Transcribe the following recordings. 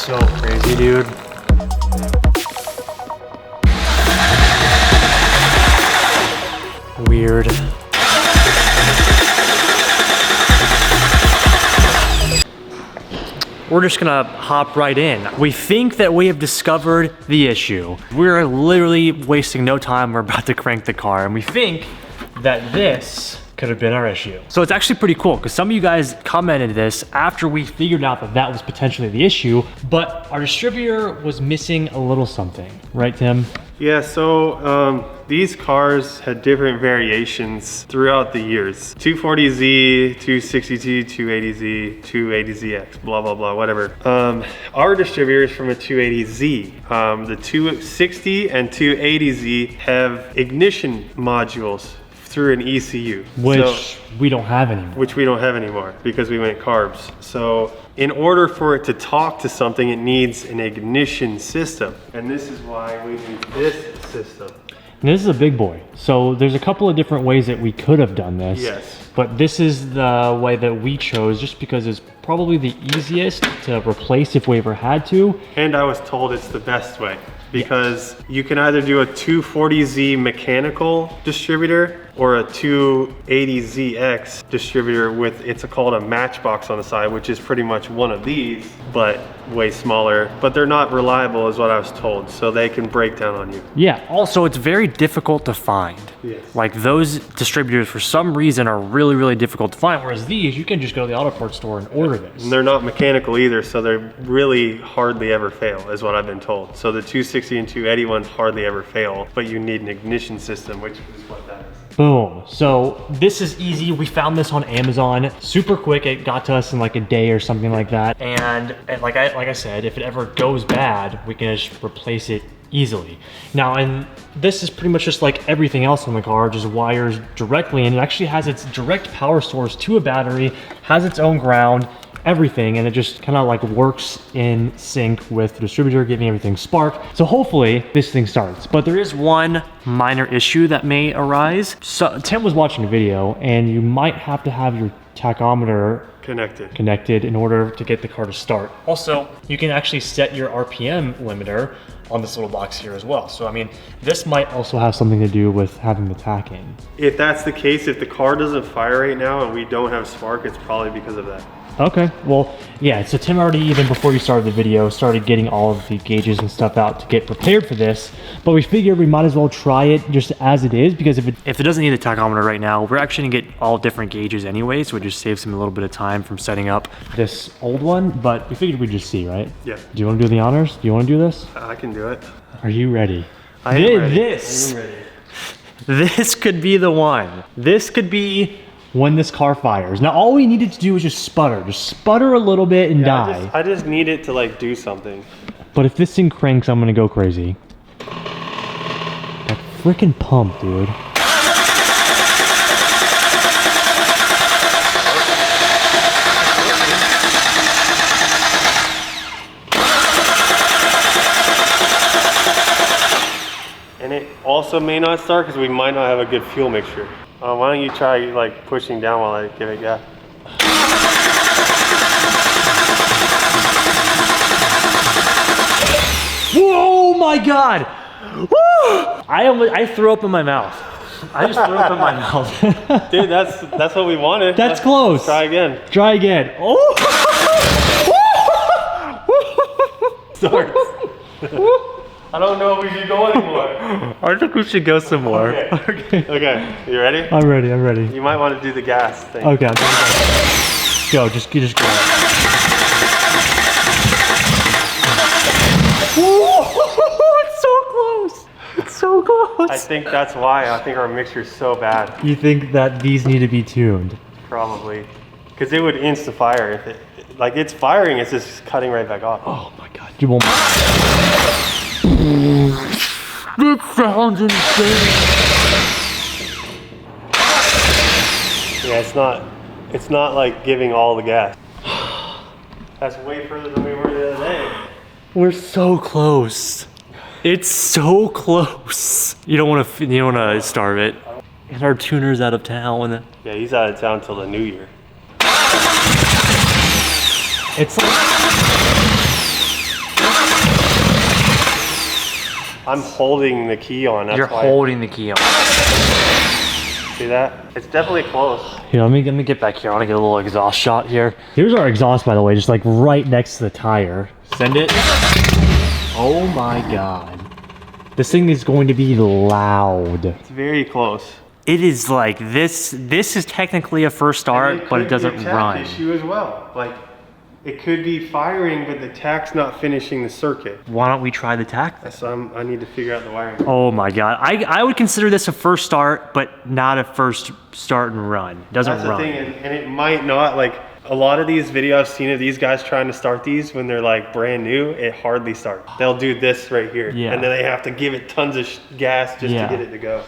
So crazy, dude. Weird. We're just gonna hop right in. We think that we have discovered the issue. We're literally wasting no time. We're about to crank the car, and we think that this could have been our issue. So it's actually pretty cool because some of you guys commented this after we figured out that that was potentially the issue, but our distributor was missing a little something, right, Tim? Yeah, so these cars had different variations throughout the years. 240Z, 260Z, 280Z, 280ZX, blah, blah, blah, whatever. Our distributor is from a 280Z. The 260 and 280Z have ignition modules through an ECU. Which we don't have anymore. Which we don't have anymore because we went carbs. So in order for it to talk to something, it needs an ignition system. And this is why we need this system. And this is a big boy. So there's a couple of different ways that we could have done this. Yes. But this is the way that we chose just because it's probably the easiest to replace if we ever had to. And I was told it's the best way because you can either do a 240Z mechanical distributor or a 280ZX distributor with, it's called a matchbox on the side, which is pretty much one of these, but way smaller. But they're not reliable is what I was told, so they can break down on you. Yeah, also it's very difficult to find. Yes. Like those distributors for some reason are really, really difficult to find, whereas these, you can just go to the auto parts store and order this. And they're not mechanical either, so they really hardly ever fail, is what I've been told. So the 260 and 280 ones hardly ever fail, but you need an ignition system, which is what that is. Boom. So this is easy. We found this on Amazon, super quick. It got to us in like a day or something like that. And like I said, if it ever goes bad, we can just replace it easily. Now, and this is pretty much just like everything else on the car, just wires directly, and it actually has its direct power source to a battery, has its own ground, everything, and it just kind of like works in sync with the distributor, giving everything spark. So hopefully this thing starts. But there is one minor issue that may arise. So Tim was watching a video, and you might have to have your tachometer connected in order to get the car to start. Also, you can actually set your RPM limiter on this little box here as well. So I mean, this might also have something to do with having the tach in. If that's the case, if the car doesn't fire right now and we don't have spark, it's probably because of that. Okay, well, yeah, so Tim already, even before you started the video, started getting all of the gauges and stuff out to get prepared for this, but we figured we might as well try it just as it is, because if it doesn't need a tachometer right now, we're actually gonna get all different gauges anyway, so it just saves him a little bit of time from setting up this old one, but we figured we'd just see, right? Yeah. Do you wanna do the honors? Do you wanna do this? I can do it. Are you ready? I am ready. I am ready. This could be the one. This could be when this car fires. Now all we needed to do was just sputter a little bit and die. I just need it to like do something. But if this thing cranks, I'm gonna go crazy. That freaking pump, dude. And it also may not start because we might not have a good fuel mixture. Why don't you try like pushing down while I give it gas? Whoa, my God! Woo! I threw up in my mouth. I just threw up in my mouth. Dude, that's what we wanted. That's close. Try again. Try again. Oh! Starts. I don't know if we should go anymore. I think we should go some more. Okay. Okay. You ready? I'm ready. I'm ready. You might want to do the gas thing. Okay. I'm go. Just go. It's so close. It's so close. I think that's why. I think our mixture's so bad. You think that these need to be tuned? Probably. Because it would insta-fire if it, like it's firing, it's just cutting right back off. Oh my God. You won't. That sounds insane. Yeah, it's not like giving all the gas. That's way further than we were the other day. We're so close. It's so close. You don't want to starve it. And our tuner's out of town. Yeah, he's out of town till the new year. It's like I'm holding the key on. That's You're why. holding the key on. See that? It's definitely close. Here, let me get back here. I want to get a little exhaust shot here. Here's our exhaust, by the way, just like right next to the tire. Send it. Oh my God. This thing is going to be loud. It's very close. It is like this is technically a first start, but it doesn't run. Issue as well. Like, it could be firing, but the tach's not finishing the circuit. Why don't we try the tach? So I need to figure out the wiring. Oh my God. I would consider this a first start, but not a first start and run. It doesn't That's run. the thing, and it might not, like, a lot of these videos I've seen of these guys trying to start these when they're like brand new, it hardly starts. They'll do this right here, Yeah. and then they have to give it tons of gas just Yeah. to get it to go.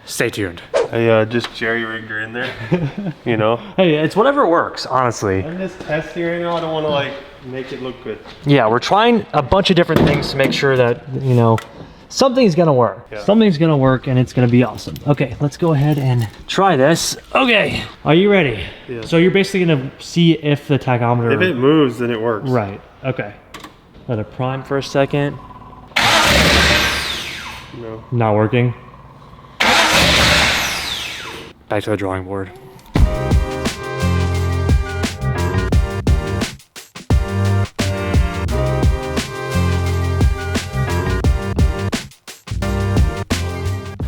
Stay tuned. I just jerry-rigged her in there, you know? Hey, it's whatever works, honestly. I'm just testing right now. I don't want to like make it look good. Yeah, we're trying a bunch of different things to make sure that, you know, something's gonna work. Yeah. Something's gonna work and it's gonna be awesome. Okay, let's go ahead and try this. Okay, are you ready? Yeah. So you're basically gonna see if the tachometer... If it moves, then it works. Right, okay. Let it prime for a second. No. Not working. Back to the drawing board.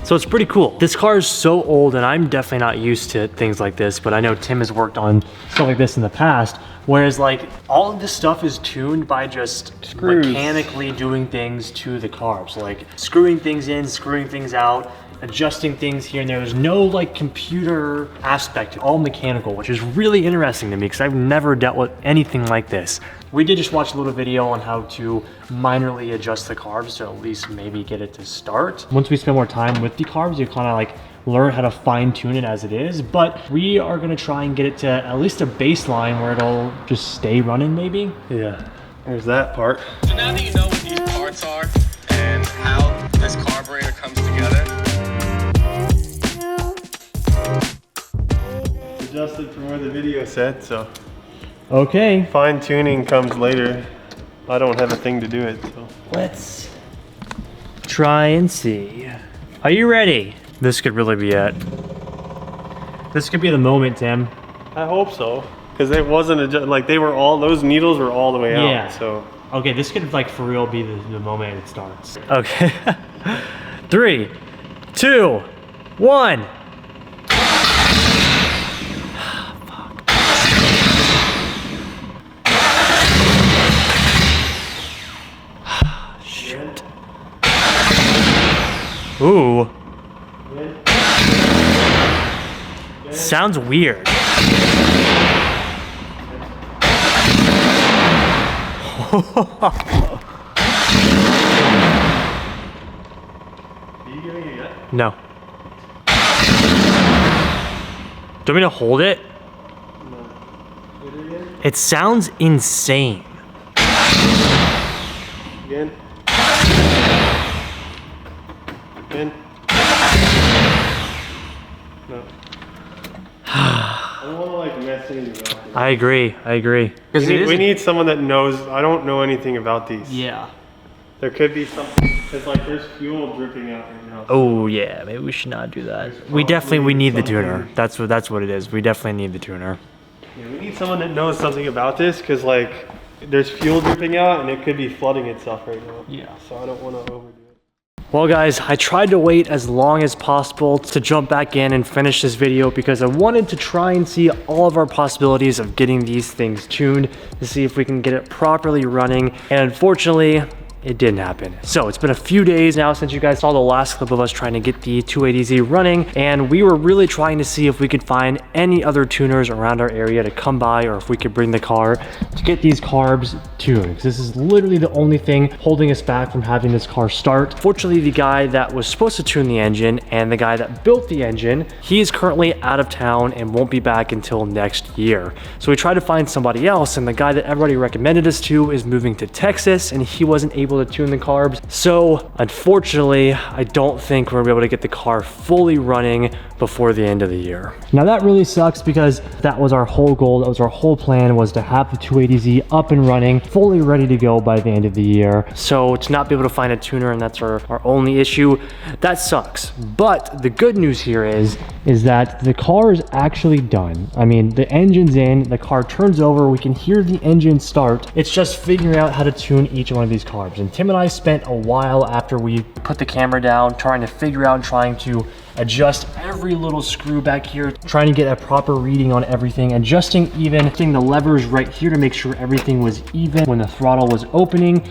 So it's pretty cool. This car is so old and I'm definitely not used to things like this, but I know Tim has worked on stuff like this in the past. Whereas like all of this stuff is tuned by just Screws. mechanically doing things to the carbs, like screwing things in, screwing things out, adjusting things here and there. There's no like computer aspect, all mechanical, which is really interesting to me because I've never dealt with anything like this. We did just watch a little video on how to minorly adjust the carbs to at least maybe get it to start. Once we spend more time with the carbs, you kind of like learn how to fine tune it as it is, but we are gonna try and get it to at least a baseline where it'll just stay running maybe. Yeah. There's that part. So now that you know what these parts are and how this carburetor comes together. Adjusted from where the video said, so. Okay, Fine tuning comes later. I don't have a thing to do it, so. let's try and see. Are you ready? This could really be it. This could be the moment, Tim. I hope so. Because it wasn't, like they were all, those needles were all the way out, Yeah. so. Okay, this could like for real be the moment it starts. Okay. 3, 2, 1. Shit. Ooh. Sounds weird. No. Do you want me to hold it? It sounds insane. Again. Again. No. I don't want to like mess anything up. I agree. We need someone that knows. I don't know anything about these. Yeah. There could be something, because like there's fuel dripping out right now. Oh yeah, maybe we should not do that. We need the tuner. That's what it is. We definitely need the tuner. Yeah, we need someone that knows something about this, because like there's fuel dripping out and it could be flooding itself right now. Yeah. So I don't want to overdo it. Well guys, I tried to wait as long as possible to jump back in and finish this video because I wanted to try and see all of our possibilities of getting these things tuned to see if we can get it properly running. And unfortunately, it didn't happen. So it's been a few days now since you guys saw the last clip of us trying to get the 280Z running, and we were really trying to see if we could find any other tuners around our area to come by, or if we could bring the car to get these carbs tuned. This is literally the only thing holding us back from having this car start. Fortunately, the guy that was supposed to tune the engine and the guy that built the engine, he is currently out of town and won't be back until next year. So we tried to find somebody else, and the guy that everybody recommended us to is moving to Texas, and he wasn't able able to tune the carbs. So unfortunately, I don't think we're gonna be able to get the car fully running before the end of the year. Now that really sucks because that was our whole goal, that was our whole plan, was to have the 280Z up and running, fully ready to go by the end of the year. So to not be able to find a tuner, and that's our only issue, that sucks. But the good news here is that the car is actually done. I mean, the engine's in, the car turns over, we can hear the engine start. It's just figuring out how to tune each one of these carbs. And Tim and I spent a while after we put the camera down trying to figure out and trying to adjust every little screw back here, trying to get a proper reading on everything, adjusting the levers right here to make sure everything was even when the throttle was opening.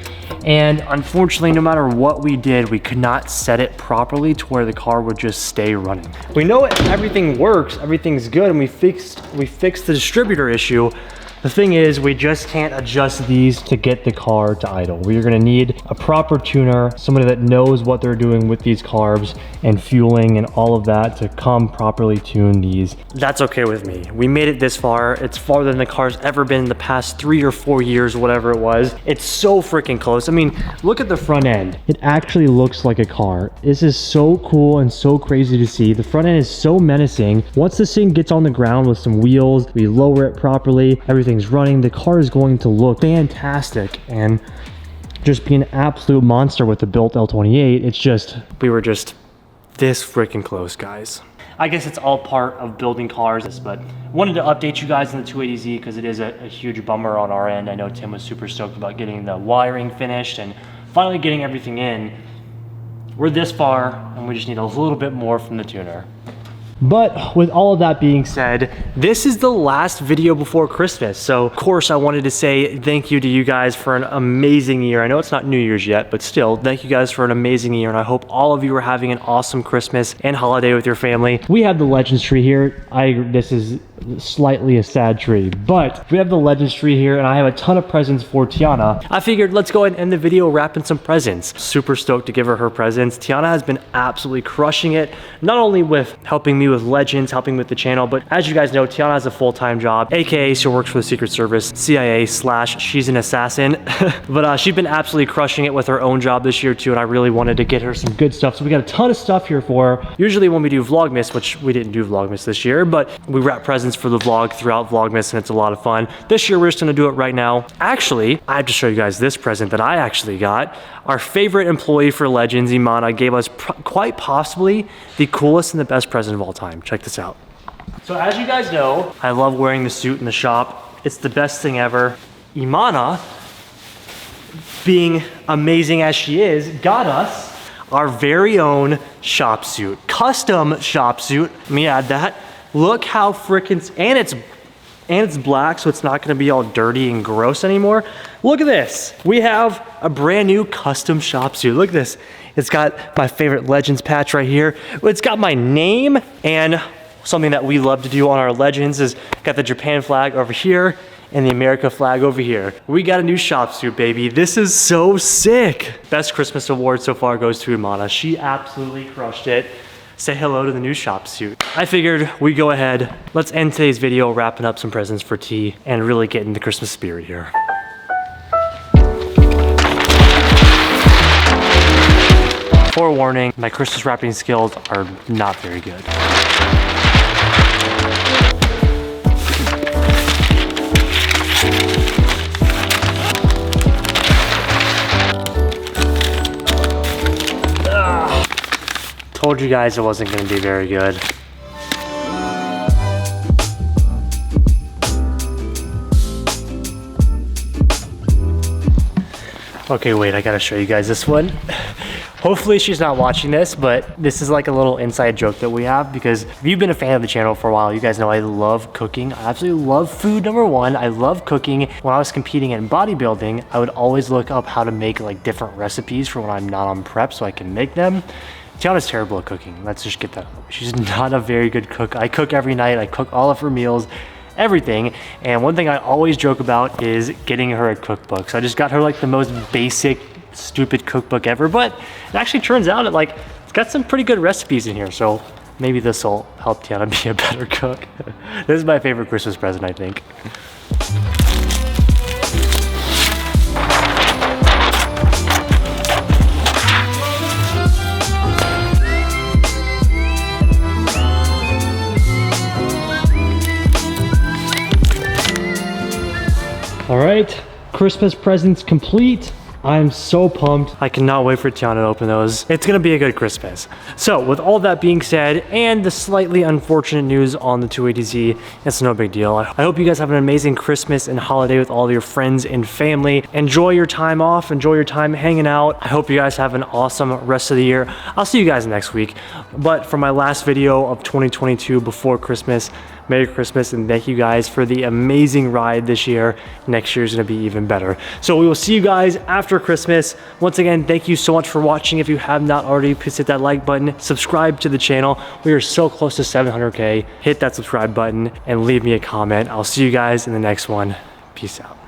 And unfortunately, no matter what we did, we could not set it properly to where the car would just stay running. We know everything works, everything's good, and we fixed the distributor issue. The thing is, we just can't adjust these to get the car to idle. We are gonna need a proper tuner, somebody that knows what they're doing with these carbs and fueling and all of that to come properly tune these. That's okay with me. We made it this far. It's farther than the car's ever been in the past 3 or 4 years, whatever it was. It's so freaking close. I mean, look at the front end. It actually looks like a car. This is so cool and so crazy to see. The front end is so menacing. Once this thing gets on the ground with some wheels, we lower it properly, everything's running, the car is going to look fantastic and just be an absolute monster with the built L28. It's just, we were just this freaking close, guys. I guess it's all part of building cars, but wanted to update you guys on the 280Z because it is a huge bummer on our end. I know Tim was super stoked about getting the wiring finished and finally getting everything in. We're this far and we just need a little bit more from the tuner. But with all of that being said, this is the last video before Christmas. So of course I wanted to say thank you to you guys for an amazing year. I know it's not New Year's yet, but still thank you guys for an amazing year. And I hope all of you are having an awesome Christmas and holiday with your family. We have the Legends tree here. This is slightly a sad tree, but we have the Legends tree here and I have a ton of presents for Tiana. I figured let's go ahead and end the video wrapping some presents. Super stoked to give her presents. Tiana has been absolutely crushing it, not only with helping me with Legends, helping with the channel, but as you guys know, Tiana has a full-time job, aka she works for the Secret Service, CIA / she's an assassin. But she's been absolutely crushing it with her own job this year too, and I really wanted to get her some good stuff. So we got a ton of stuff here for her. Usually when we do Vlogmas, which we didn't do Vlogmas this year, but we wrap presents for the vlog throughout Vlogmas and it's a lot of fun. This year we're just gonna do it right now. Actually, I have to show you guys this present that I actually got. Our favorite employee for Legends, Imana, gave us quite possibly the coolest and the best present of all time. Check this out. So as you guys know, I love wearing the suit in the shop. It's the best thing ever. Imana, being amazing as she is, got us our very own shop suit. Custom shop suit. Let me add that. Look how freaking, and it's black, so it's not gonna be all dirty and gross anymore. Look at this. We have a brand new custom shop suit. Look at this. It's got my favorite Legends patch right here. It's got my name, and something that we love to do on our Legends is got the Japan flag over here and the America flag over here. We got a new shop suit, baby. This is so sick. Best Christmas award so far goes to Imana. She absolutely crushed it. Say hello to the new shop suit. I figured we go ahead, let's end today's video wrapping up some presents for T and really get in the Christmas spirit here. Forewarning, my Christmas wrapping skills are not very good. Told you guys it wasn't gonna be very good. Okay, wait, I gotta show you guys this one. Hopefully she's not watching this, but this is like a little inside joke that we have because if you've been a fan of the channel for a while, you guys know I love cooking. I absolutely love food, number one. I love cooking. When I was competing in bodybuilding, I would always look up how to make like different recipes for when I'm not on prep so I can make them. Tiana's terrible at cooking. Let's just get that. She's not a very good cook. I cook every night. I cook all of her meals, everything. And one thing I always joke about is getting her a cookbook. So I just got her like the most basic, stupid cookbook ever, but it actually turns out it's got some pretty good recipes in here. So maybe this will help Tiana be a better cook. This is my favorite Christmas present, I think. All right, Christmas presents complete. I'm so pumped. I cannot wait for Tiana to open those. It's gonna be a good Christmas. So with all that being said, and the slightly unfortunate news on the 280Z, it's no big deal. I hope you guys have an amazing Christmas and holiday with all of your friends and family. Enjoy your time off, enjoy your time hanging out. I hope you guys have an awesome rest of the year. I'll see you guys next week. But for my last video of 2022 before Christmas, Merry Christmas and thank you guys for the amazing ride this year. Next year is gonna be even better. So we will see you guys after Christmas. Once again, thank you so much for watching. If you have not already, please hit that like button, subscribe to the channel. We are so close to 700K. Hit that subscribe button and leave me a comment. I'll see you guys in the next one. Peace out.